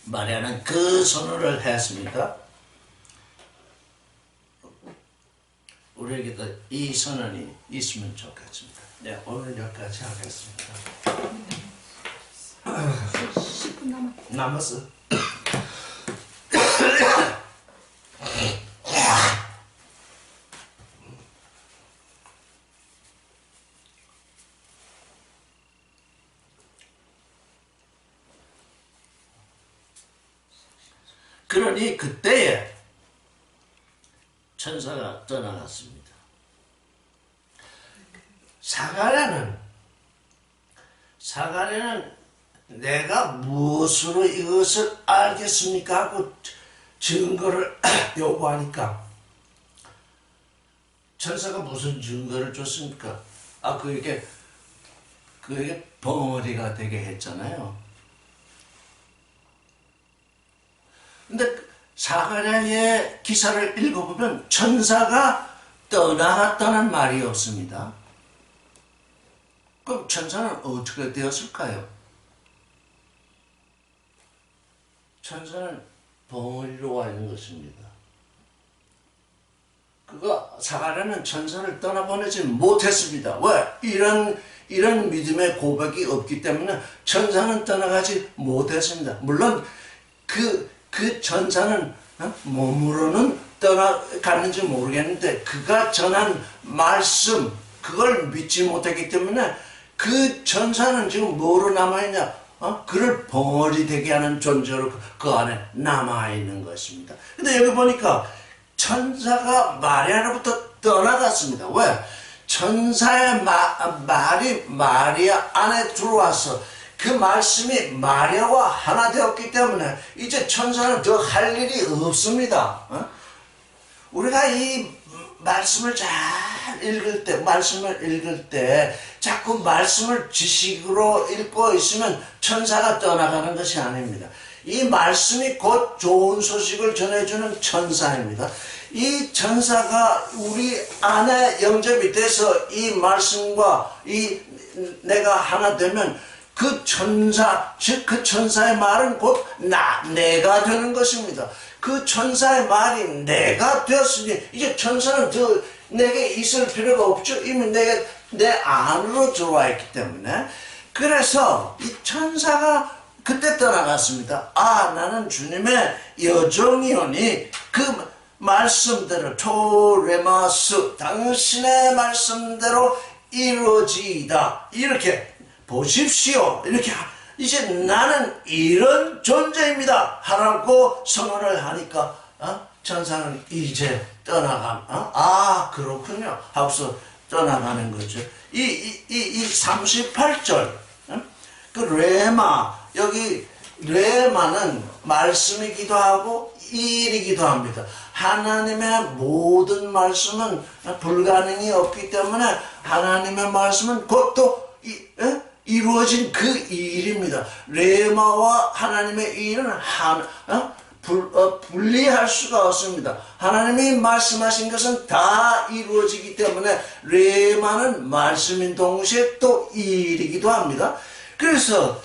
S1: 마리아는 그 선언을 했습니다. 우리에게도 이 선언이 있으면 좋겠습니다. 네, 오늘 여기까지 하겠습니다.
S2: 10분
S1: 남았어. 그러니 그때에 천사가 떠나갔습니다. 사가랴는 내가 무엇으로 이것을 알겠습니까? 하고 증거를 요구하니까 천사가 무슨 증거를 줬습니까? 그에게 벙어리가 되게 했잖아요. 근데 사가랴의 기사를 읽어보면 천사가 떠나갔다는 말이 없습니다. 그럼 천사는 어떻게 되었을까요? 천사는 벙어리로 와 있는 것입니다. 사가랴는 천사를 떠나보내지 못했습니다. 왜? 이런 믿음의 고백이 없기 때문에 천사는 떠나가지 못했습니다. 물론 그 천사는 몸으로는 떠나갔는지 모르겠는데 그가 전한 말씀 그걸 믿지 못했기 때문에 그 천사는 지금 뭐로 남아있냐? 그를 벙어리 되게 하는 존재로 그 안에 남아있는 것입니다. 근데 여기 보니까 천사가 마리아로부터 떠나갔습니다. 왜? 천사의 말이 마리아 안에 들어와서 그 말씀이 마리아와 하나 되었기 때문에 이제 천사는 더 할 일이 없습니다. 우리가 이 말씀을 말씀을 읽을 때 자꾸 말씀을 지식으로 읽고 있으면 천사가 떠나가는 것이 아닙니다. 이 말씀이 곧 좋은 소식을 전해주는 천사입니다. 이 천사가 우리 안에 영접이 돼서 이 말씀과 내가 하나 되면 그 천사, 즉 그 천사의 말은 곧 내가 되는 것입니다. 그 천사의 말이 내가 되었으니 이제 천사는 더 내게 있을 필요가 없죠. 이미 내 안으로 들어와 있기 때문에. 그래서 이 천사가 그때 떠나갔습니다. 나는 주님의 여종이오니 그 말씀대로 토레마스 당신의 말씀대로 이루어지이다. 이렇게 보십시오. 이렇게 이제 나는 이런 존재입니다. 하라고 선언을 하니까 천사는 이제 그렇군요. 하고서 떠나가는 거죠. 이 38절 그 레마 여기 레마는 말씀이기도 하고 일이기도 합니다. 하나님의 모든 말씀은 불가능이 없기 때문에 하나님의 말씀은 곧 또 이루어진 그 일입니다. 레마와 하나님의 일은 분리할 수가 없습니다. 하나님이 말씀하신 것은 다 이루어지기 때문에 레마는 말씀인 동시에 또 일이기도 합니다. 그래서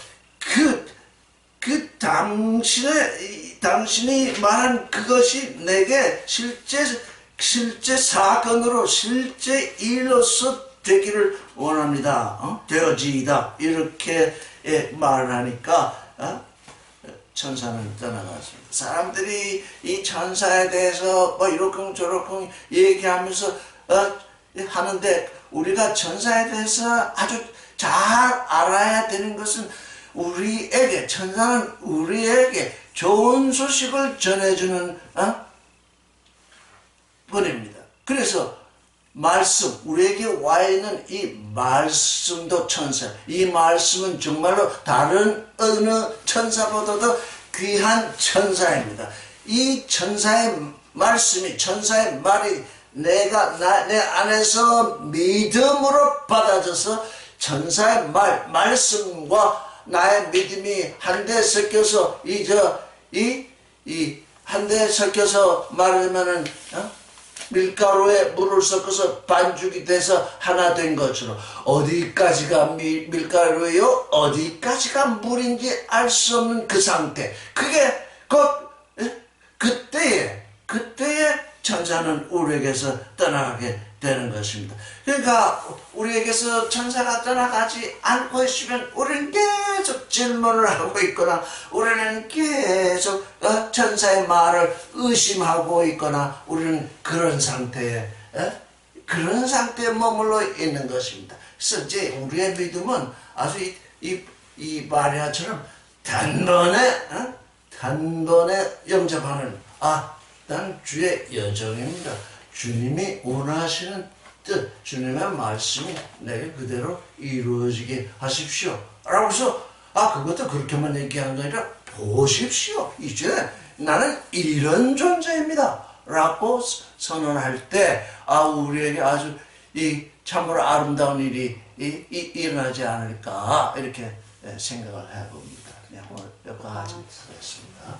S1: 당신이 말한 그것이 내게 실제 사건으로 실제 일로서 되기를 원합니다. 되어지이다. 이렇게 말을 하니까 천사는 떠나갔습니다. 사람들이 이 천사에 대해서 이렇쿵 저렇쿵 얘기하면서 하는데 우리가 천사에 대해서 아주 잘 알아야 되는 것은 천사는 우리에게 좋은 소식을 전해주는 분입니다. 그래서 우리에게 와 있는 이 말씀도 천사, 이 말씀은 정말로 다른 어느 천사보다도 귀한 천사입니다. 이 천사의 말씀이, 천사의 말이 내 안에서 믿음으로 받아져서 천사의 말씀과 나의 믿음이 한데 섞여서 한데 섞여서 말하면은 밀가루에 물을 섞어서 반죽이 돼서 하나 된 것처럼 어디까지가 밀가루예요? 어디까지가 물인지 알 수 없는 그 상태. 그게 곧 그때에 천사는 우리에게서 떠나가게 되는 것입니다. 그러니까 우리에게서 천사가 떠나가지 않고 있으면 우리는 계속 질문을 하고 있거나 우리는 계속 천사의 말을 의심하고 있거나 우리는 그런 상태에 머물러 있는 것입니다. 그래서 이제 우리의 믿음은 아주 이 마리아처럼 단번에 영접하는 난 주의 여정입니다. 주님이 원하시는 뜻, 주님의 말씀이 내게 그대로 이루어지게 하십시오. 라고 해서 그것도 그렇게만 얘기하는 게 아니라 보십시오. 이제 나는 이런 존재입니다. 라고 선언할 때, 우리에게 아주 이 참으로 아름다운 일이 일어나지 않을까, 이렇게 생각을 해봅니다. 네, 오늘 여기까지 하겠습니다.